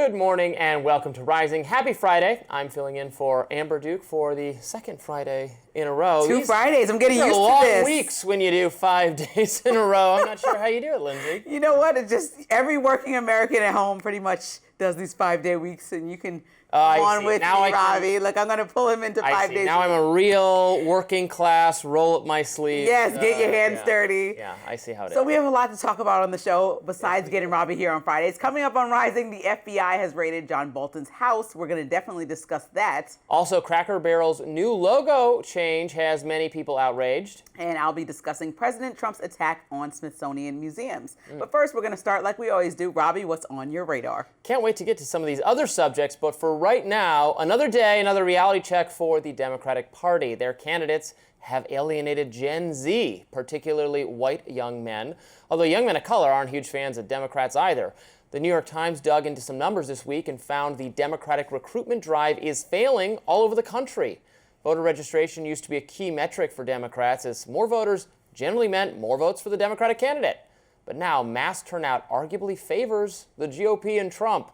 Good morning and welcome to Rising. Happy Friday. I'm filling in for Amber Duke for the second Friday in a row. Two Fridays. I'm getting used to this. Long weeks when you do 5 days in a row. I'm not sure how you do it, Lindsay. You know what? It's just every working American at home pretty much does these 5-day weeks, and you can on with me, Robby. Look, I'm going to pull him into 5 days. Now I'm a real working class, roll up my sleeves. Yes, get your hands dirty. Yeah, I see how it is. So we have a lot to talk about on the show besides getting Robby here on Fridays. Coming up on Rising, the FBI has raided John Bolton's house. We're going to definitely discuss that. Also, Cracker Barrel's new logo change has many people outraged. And I'll be discussing President Trump's attack on Smithsonian museums. But first, we're going to start like we always do. Robby, what's on your radar? Can't wait to get to some of these other subjects, but for right now, another day, another reality check for the Democratic Party. Their candidates have alienated Gen Z, particularly white young men, although young men of color aren't huge fans of Democrats either. The New York Times dug into some numbers this week and found the Democratic recruitment drive is failing all over the country. Voter registration used to be a key metric for Democrats, as more voters generally meant more votes for the Democratic candidate. But now mass turnout arguably favors the GOP and Trump.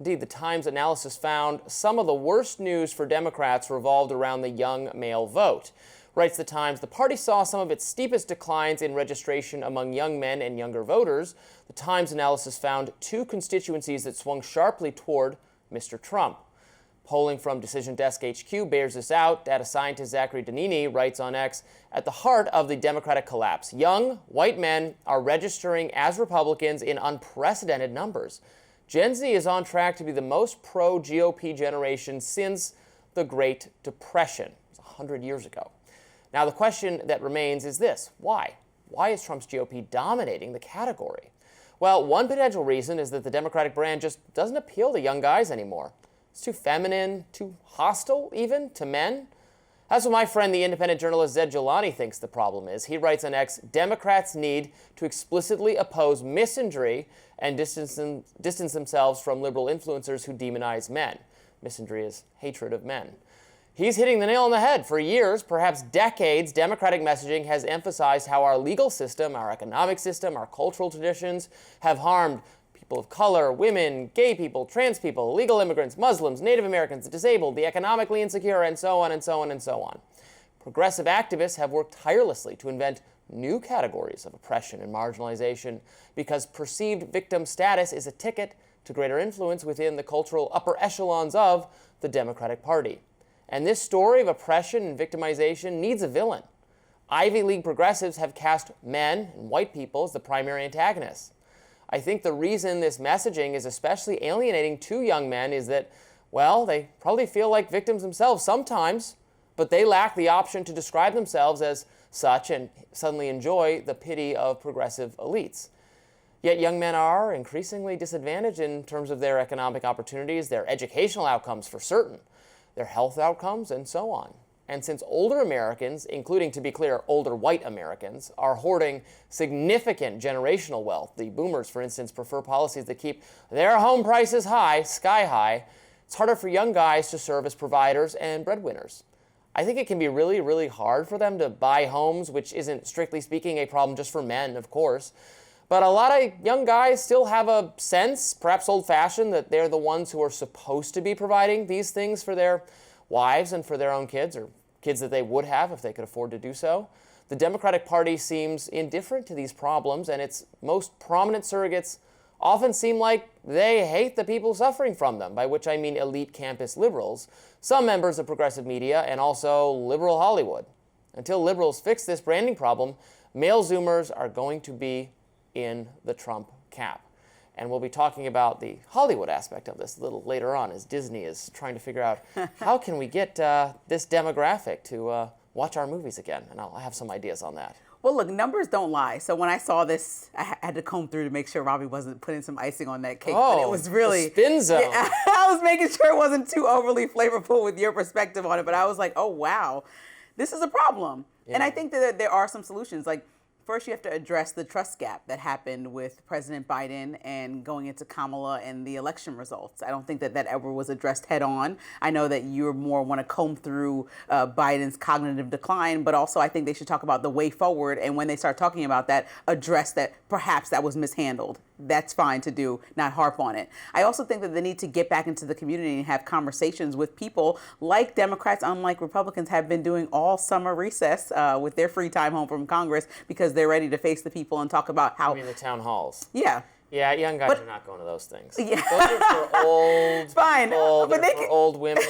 Indeed, the Times analysis found some of the worst news for Democrats revolved around the young male vote. Writes the Times, the party saw some of its steepest declines in registration among young men and younger voters. The Times analysis found 2 constituencies that swung sharply toward Mr. Trump. Polling from Decision Desk HQ bears this out. Data scientist Zachary Danini writes on X, at the heart of the Democratic collapse, young white men are registering as Republicans in unprecedented numbers. Gen Z is on track to be the most pro-GOP generation since the Great Depression. It was 100 years ago. Now, the question that remains is this. Why? Why is Trump's GOP dominating the category? Well, one potential reason is that the Democratic brand just doesn't appeal to young guys anymore. It's too feminine, too hostile even to men. That's what my friend, the independent journalist Zed Jolani, thinks the problem is. He writes on X, Democrats need to explicitly oppose misandry and distance themselves from liberal influencers who demonize men. Misandry is hatred of men. He's hitting the nail on the head. For years, perhaps decades, Democratic messaging has emphasized how our legal system, our economic system, our cultural traditions have harmed people of color, women, gay people, trans people, illegal immigrants, Muslims, Native Americans, the disabled, the economically insecure, and so on and so on and so on. Progressive activists have worked tirelessly to invent new categories of oppression and marginalization because perceived victim status is a ticket to greater influence within the cultural upper echelons of the Democratic Party. And this story of oppression and victimization needs a villain. Ivy League progressives have cast men and white people as the primary antagonists. I think the reason this messaging is especially alienating to young men is that, well, they probably feel like victims themselves sometimes, but they lack the option to describe themselves as such and suddenly enjoy the pity of progressive elites. Yet young men are increasingly disadvantaged in terms of their economic opportunities, their educational outcomes for certain, their health outcomes, and so on. And since older Americans, including, to be clear, older white Americans, are hoarding significant generational wealth, the boomers, for instance, prefer policies that keep their home prices high, sky high, it's harder for young guys to serve as providers and breadwinners. I think it can be really, really hard for them to buy homes, which isn't, strictly speaking, a problem just for men, of course. But a lot of young guys still have a sense, perhaps old-fashioned, that they're the ones who are supposed to be providing these things for their wives and for their own kids, or kids that they would have if they could afford to do so. The Democratic Party seems indifferent to these problems, and its most prominent surrogates often seem like they hate the people suffering from them, by which I mean elite campus liberals, some members of progressive media, and also liberal Hollywood. Until liberals fix this branding problem, male Zoomers are going to be in the Trump camp. And we'll be talking about the Hollywood aspect of this a little later on, as Disney is trying to figure out how can we get this demographic to watch our movies again. And I'll have some ideas on that. Well, look, numbers don't lie. So when I saw this, I had to comb through to make sure Robby wasn't putting some icing on that cake. Oh, but it was really the spin zone. Yeah, I was making sure it wasn't too overly flavorful with your perspective on it. But I was like, oh, wow, this is a problem. Yeah. And I think that there are some solutions. Like, first, you have to address the trust gap that happened with President Biden and going into Kamala and the election results. I don't think that ever was addressed head on. I know that you more want to comb through Biden's cognitive decline, but also I think they should talk about the way forward. And when they start talking about that, address that perhaps that was mishandled. that's fine to do, not harp on it. I also think that they need to get back into the community and have conversations with people like Democrats, unlike Republicans, have been doing all summer recess with their free time home from Congress because they're ready to face the people and talk about how. I mean, the town halls. Yeah. Yeah, young guys are not going to those things. Yeah. Those are for old Fine, people. but They're for old women.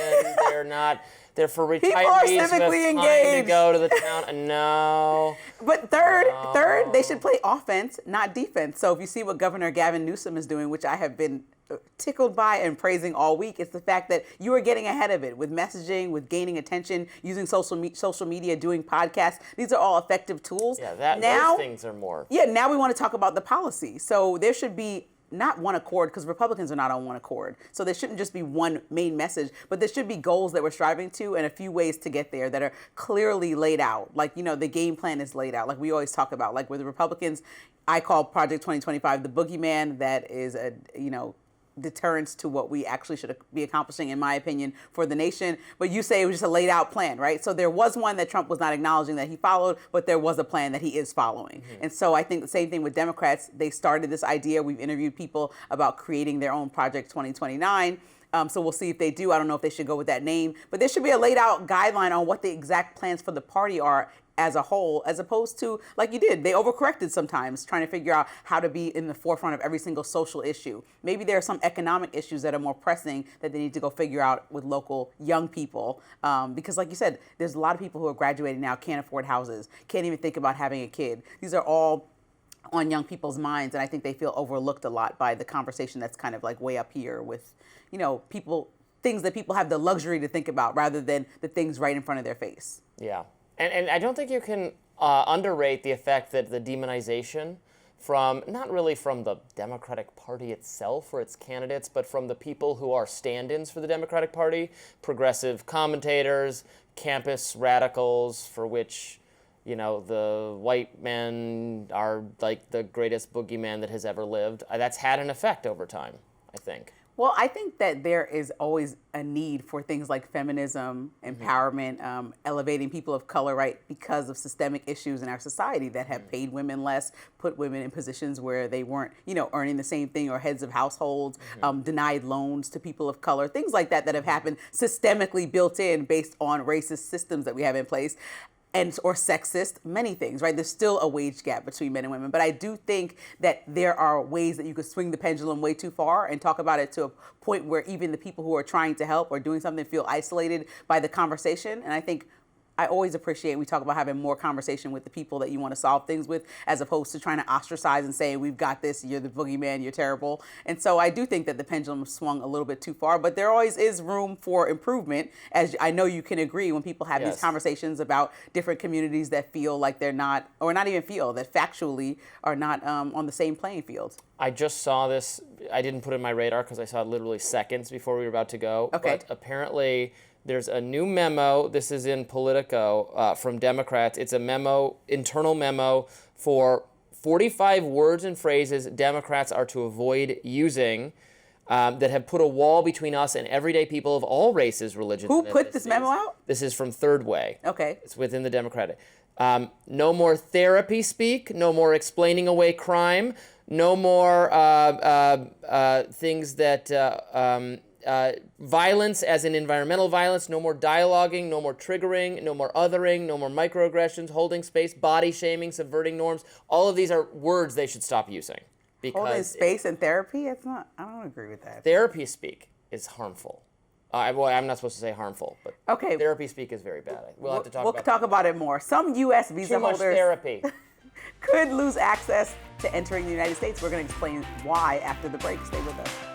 They're not. They're for retirees People are who have civically time engaged to go to the town. No. But third, they should play offense, not defense. So if you see what Governor Gavin Newsom is doing, which I have been tickled by and praising all week, it's the fact that you are getting ahead of it with messaging, with gaining attention, using social media, doing podcasts. These are all effective tools. Yeah, those things are more. Yeah, now we want to talk about the policy. So there should be not one accord, because Republicans are not on one accord. So there shouldn't just be one main message, but there should be goals that we're striving to and a few ways to get there that are clearly laid out. Like, the game plan is laid out. Like we always talk about, like with the Republicans, I call Project 2025 the boogeyman that is a, deterrence to what we actually should be accomplishing, in my opinion, for the nation. But you say it was just a laid out plan, right? So there was one that Trump was not acknowledging that he followed, but there was a plan that he is following. Mm-hmm. And so I think the same thing with Democrats. They started this idea. We've interviewed people about creating their own Project 2029. So we'll see if they do. I don't know if they should go with that name, but there should be a laid out guideline on what the exact plans for the party are as a whole, as opposed to, like you did, they overcorrected sometimes, trying to figure out how to be in the forefront of every single social issue. Maybe there are some economic issues that are more pressing that they need to go figure out with local young people. Because like you said, there's a lot of people who are graduating now, can't afford houses, can't even think about having a kid. These are all on young people's minds, and I think they feel overlooked a lot by the conversation that's kind of like way up here with, things that people have the luxury to think about rather than the things right in front of their face. Yeah. And I don't think you can underrate the effect that the demonization not really from the Democratic Party itself or its candidates, but from the people who are stand-ins for the Democratic Party, progressive commentators, campus radicals, for which, the white men are like the greatest boogeyman that has ever lived. That's had an effect over time, I think. Well, I think that there is always a need for things like feminism, empowerment, elevating people of color, right, because of systemic issues in our society that have paid women less, put women in positions where they weren't, earning the same thing, or heads of households, denied loans to people of color, things like that have happened systemically built in based on racist systems that we have in place. Or sexist, many things, right? There's still a wage gap between men and women. But I do think that there are ways that you could swing the pendulum way too far and talk about it to a point where even the people who are trying to help or doing something feel isolated by the conversation. And I think I always appreciate we talk about having more conversation with the people that you want to solve things with, as opposed to trying to ostracize and say, we've got this, you're the boogeyman, you're terrible. And so I do think that the pendulum swung a little bit too far, but there always is room for improvement, as I know you can agree when people have these conversations about different communities that feel like they're not, or not even feel, that factually are not on the same playing field. I just saw this. I didn't put it in my radar because I saw it literally seconds before we were about to go. Okay. But apparently there's a new memo. This is in Politico from Democrats. It's a memo, internal memo for 45 words and phrases Democrats are to avoid using that have put a wall between us and everyday people of all races, religions, Who and put this ethnicities. memo out? This is from Third Way. Okay. It's within the Democratic. No more therapy speak. No more explaining away crime. No more things that violence as in environmental violence. No more dialoguing. No more triggering. No more othering. No more microaggressions. Holding space. Body shaming. Subverting norms. All of these are words they should stop using. Holding space and therapy? It's not. I don't agree with that. Therapy speak is harmful. I'm not supposed to say harmful, but okay. Therapy speak is very bad. We'll have to We'll talk about it more. Some U.S. visa Too much holders therapy. could lose access to entering the United States. We're going to explain why after the break. Stay with us.